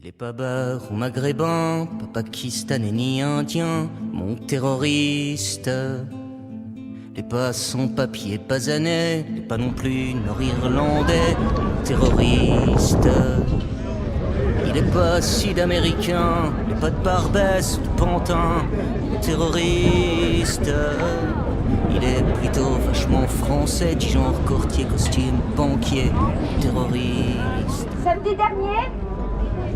Il est pas bar ou maghrébin, pas pakistanais ni indien, mon terroriste. Il est pas sans papier, pas anais, il est pas non plus nord-irlandais, mon terroriste. Il est pas sud-américain, il est pas de Barbès ou de Pantin, mon terroriste. Il est plutôt vachement français, du genre courtier, costume, banquier, terroriste. Samedi dernier,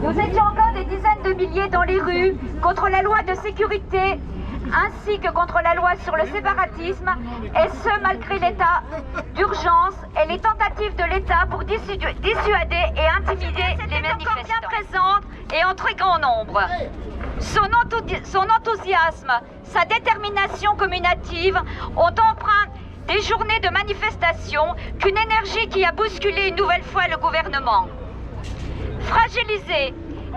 nous étions encore des dizaines de milliers dans les rues contre la loi de sécurité ainsi que contre la loi sur le séparatisme, et ce malgré l'état d'urgence et les tentatives de l'État pour dissuader et intimider les manifestants. Encore bien présente et en très grand nombre. Son enthousiasme, sa détermination communative ont empreint des journées de manifestation qu'une énergie qui a bousculé une nouvelle fois le gouvernement. Fragilisé,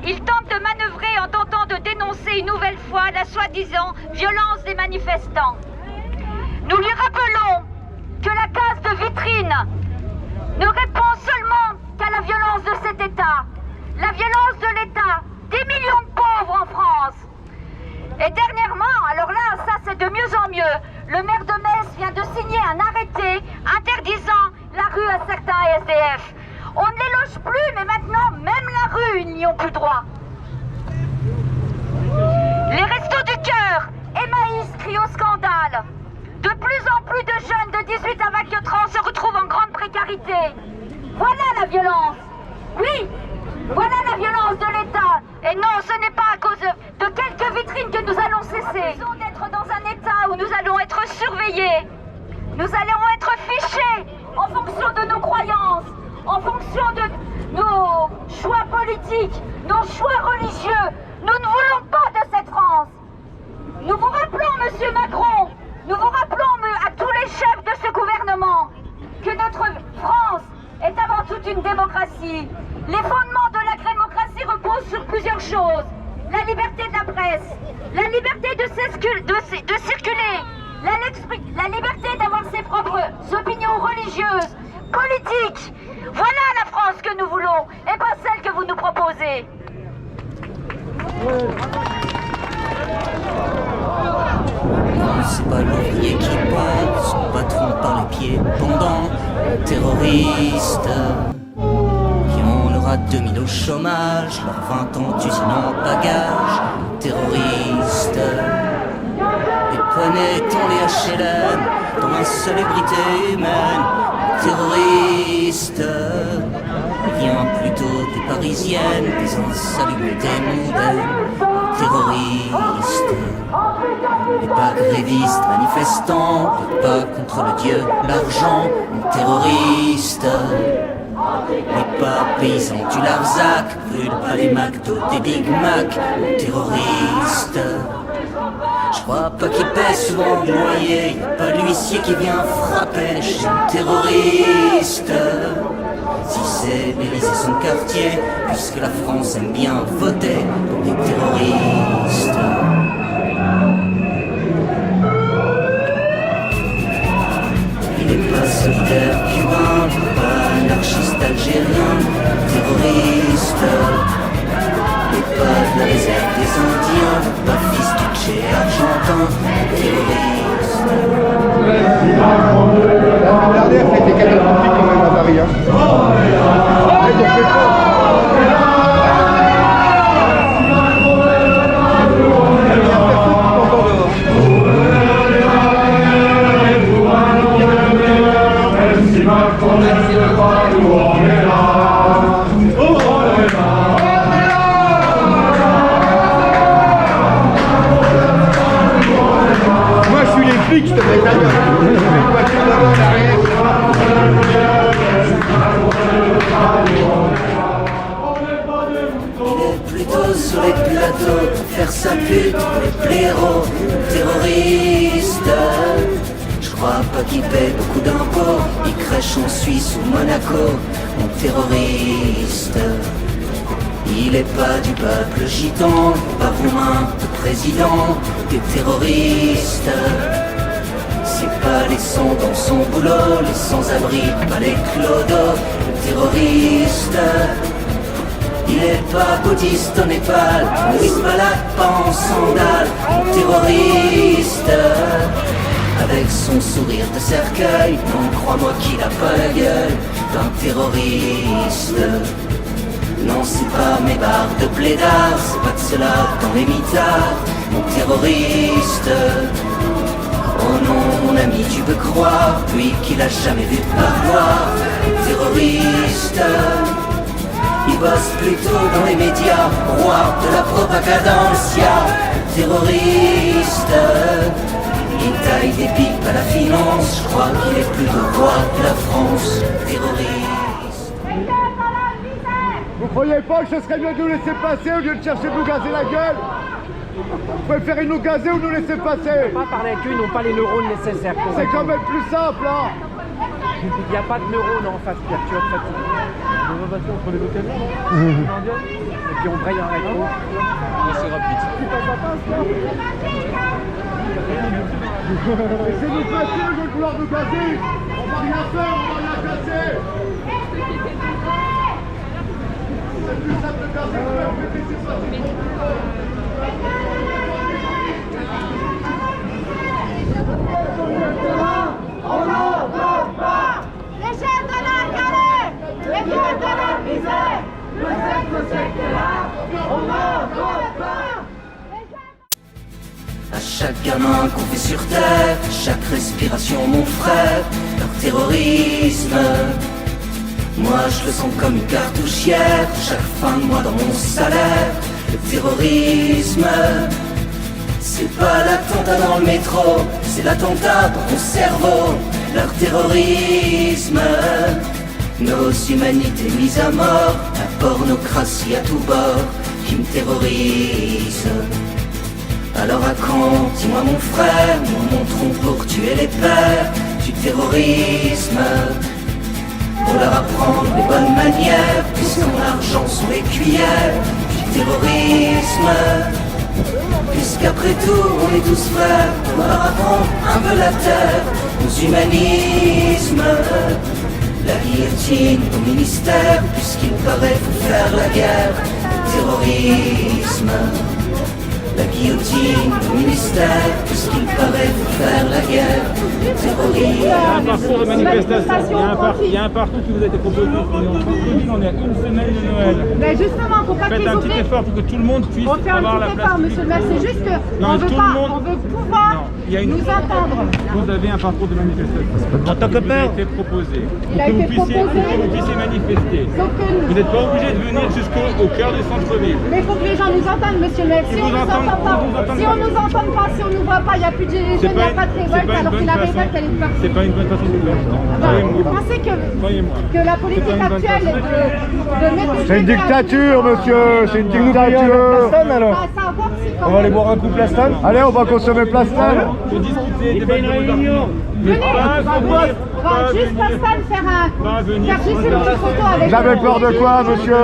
il tente de manœuvrer en tentant de dénoncer une nouvelle fois la soi-disant violence des manifestants. Nous lui rappelons que la case de vitrine ne répond seulement qu'à la violence de cet État, la violence de l'État, des millions de pauvres en France. Et dernièrement, alors là, ça c'est de mieux en mieux, le maire de Metz vient de signer un arrêté interdisant la rue à certains SDF. On ne les loge plus, mais maintenant, même la rue, ils n'y ont plus droit. Les restos du cœur, Emmaüs crient au scandale. De plus en plus de jeunes de 18 à 24 ans se retrouvent en grande précarité. Voilà la violence. Oui, voilà la violence de l'État. Et non, ce n'est pas à cause de quelques vitrines que nous allons cesser. Nous allons être dans un État où nous allons être surveillés. Nous allons être fichés en fonction de nos croyances, en fonction de nos choix politiques, nos choix religieux. Nous ne voulons pas de cette France. Nous vous rappelons, Monsieur Macron, nous vous rappelons à tous les chefs de ce gouvernement que notre France est avant tout une démocratie. Les fondements de la démocratie reposent sur plusieurs choses. La liberté de la presse, la liberté de circuler, la liberté d'avoir ses propres opinions religieuses, politiques. Voilà la France que nous voulons, et pas celle que vous nous proposez. C'est pas l'ouvrier qui porte son patron par les pieds pendant, terroriste. Qui en aura 2000 au chômage, leurs 20 ans d'usine en bagages, terroriste. Les poignets dans les HLM, dans l'insalubrité humaine, terroriste. Vient plutôt des parisiennes, des insalubrités mondaines, terroristes. Les pas grévistes, manifestants, les pas contre le dieu, l'argent, terroristes. Les pas paysans du Larzac, brûlent pas les McDo des Big Mac, terroristes. Je crois pas qu'il pèse souvent noyé, y'a pas l'huissier qui vient frapper chez un terroriste. Si c'est l'Élysée son quartier, puisque la France aime bien voter pour des terroristes. Il est pas solidaire cubain, pas anarchiste algérien, terroriste. Il est pas de la réserve des Indiens, pas fils du Tché argentin, terroriste. L'RDF a été catastrophique quand même à Paris. Moi je suis les flics, je te mets ta gueule. Plutôt sur les plateaux, faire sa pute pour les blaireaux, terroristes. Je crois pas qu'il paie beaucoup d'impôts, il crèche en Suisse ou Monaco, mon terroriste. Il est pas du peuple gitan, pas roumain, de président, des terroristes. C'est pas les sons dans son boulot, les sans-abri, pas les clodos, les terroristes. Il n'est pas bouddhiste au Népal, il se balade pas en sandales, terroriste. Avec son sourire de cercueil, non, crois-moi qu'il a pas la gueule d'un terroriste. Non, c'est pas mes barres de blédard, c'est pas de cela dans les mitards, mon terroriste. Oh non, mon ami, tu peux croire, lui qui l'a jamais vu de parloir, terroriste. Il bosse plutôt dans les médias, roi de la propagancia, terroriste. Il taille des pipes à la finance, je crois qu'il est plutôt roi de la France, terroriste. Vous croyez pas que ce serait mieux de nous laisser passer au lieu de chercher de nous gazer la gueule? Vous préférez nous gazer ou nous laisser passer? Pas parler avec eux, ils n'ont pas les neurones nécessaires. C'est quand même plus simple, hein. Il n'y a pas de neurones en face, Pierre, tu vas te fatiguer. On va passer entre les deux camions, et puis on braille un rétro. C'est rapide. Laissez-nous passer au lieu de vouloir nous gazer. On va rien faire, on va rien casser. C'est plus simple de gazer que de laisser passer. On n'en veut pas. Les jeunes de la galère, les vieux de la misère, le siècle là, on n'en veut pas. À chaque gamin qu'on fait sur terre, chaque respiration mon frère, leur terrorisme. Moi je le sens comme une cartouchière, chaque fin de mois dans mon salaire, le terrorisme. C'est pas l'attentat dans le métro, c'est l'attentat pour ton cerveau, leur terrorisme. Nos humanités mises à mort, la pornocratie à tout bord, qui me terrorise. Alors à quand, dis-moi mon frère, nous montrons pour tuer les pères du terrorisme. Pour leur apprendre les bonnes manières, puisqu'en argent sont les cuillères du terrorisme. Puisqu'après tout, on est tous frères, on leur apprendre un peu la terre, nos humanismes. La guillotine au ministère, puisqu'il paraît faut faire la guerre, le terrorisme. La guillotine au ministère, puisqu'il paraît faut faire la guerre, le terrorisme. Il y a un parcours de manifestation, il y a un parcours qui vous a été proposé. On est à une semaine de Noël. Mais justement, faut pas Faites qu'ils un petit oublient. effort pour que tout le monde puisse On fait un avoir la petit place. effort, monsieur le maire. C'est juste qu'on veut tout pas, le monde- on veut pouvoir il y a une- nous entendre. Vous avez un parcours de manifestation. En tant que Il vous a père. été proposé. Il a Pour que été vous puissiez- proposé. pour que vous puissiez manifester. Sauf que nous- Vous n'êtes pas obligé de venir jusqu'au cœur du centre-ville. Mais il faut que les gens nous entendent, monsieur le maire. Si Ils on vous nous entendent- entend pas, ils vous entendent si pas. on nous entend pas, si on nous voit pas, il n'y a plus de gilets jaunes, il n'y a pas de révolte, alors que la révolte, elle est partie. C'est pas une bonne façon de faire. Vous Croyez-moi. pensez Croyez-moi. que la politique C'est pas une bonne actuelle est de mettre C'est une dictature, monsieur. C'est une dictature. alors. On va aller boire un coup Plastane. Allez, on va consommer Plastane. Pour discuter, Il fait une réunion. Venez, Pas on va venir, juste pas Pascal faire Pas venir. juste une petite photo avec. Vous avez peur de quoi, monsieur?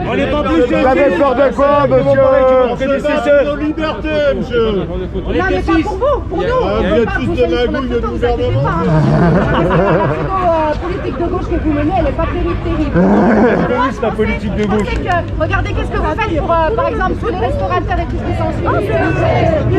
On n'est pas plus. Vous avez peur de quoi, monsieur? liberté, monsieur. Non, mais pas pour vous, pour nous. On vous veut êtes pas tous vous de gêner sur magouilles notre de photo, vous inquiétez pas. La politique de gauche que vous menez, elle n'est pas terrible. la politique de gauche. Regardez qu'est-ce que vous faites pour, par exemple, tous les restaurateurs et tout ce qui s'ensuit.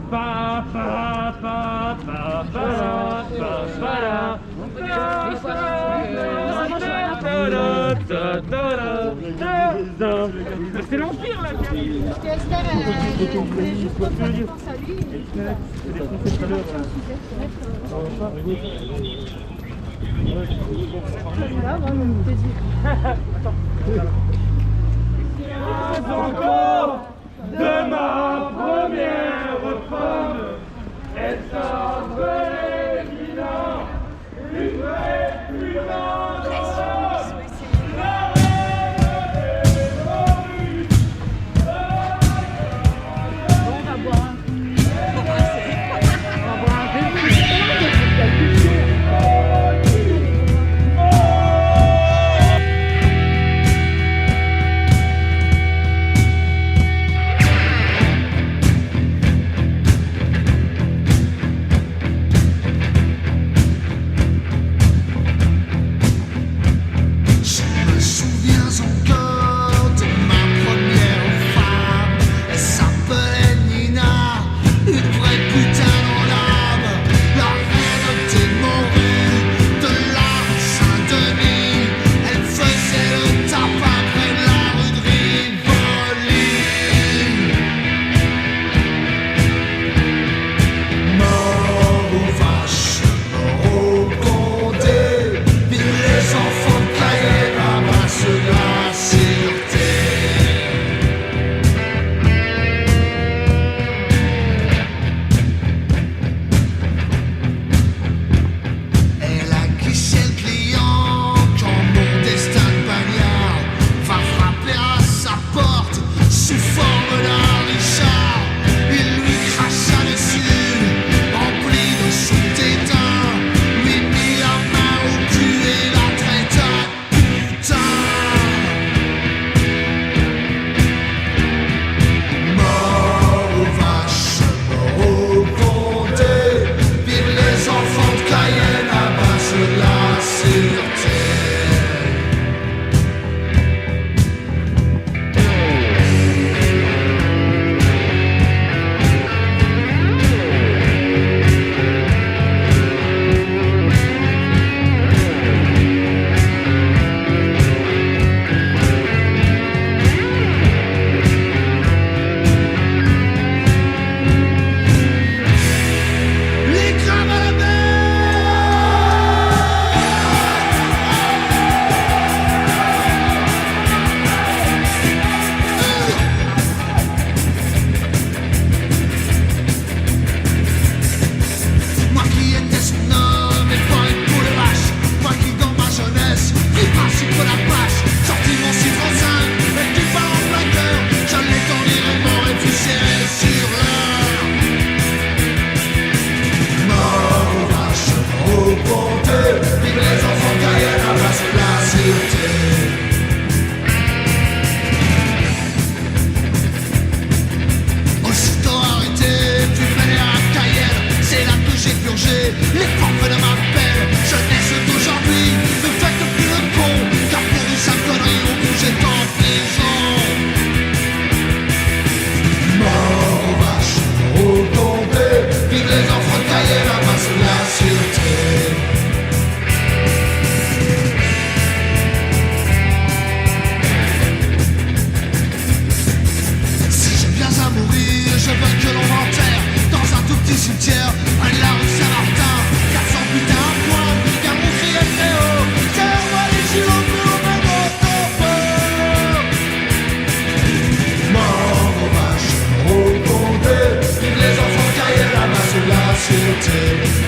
Pa, pa, pa, pa, pa, pa, pa, c'est l'Empire là qui arrive. Encore de ma première femme, elle s'appelait Mina, une vraie putain de City.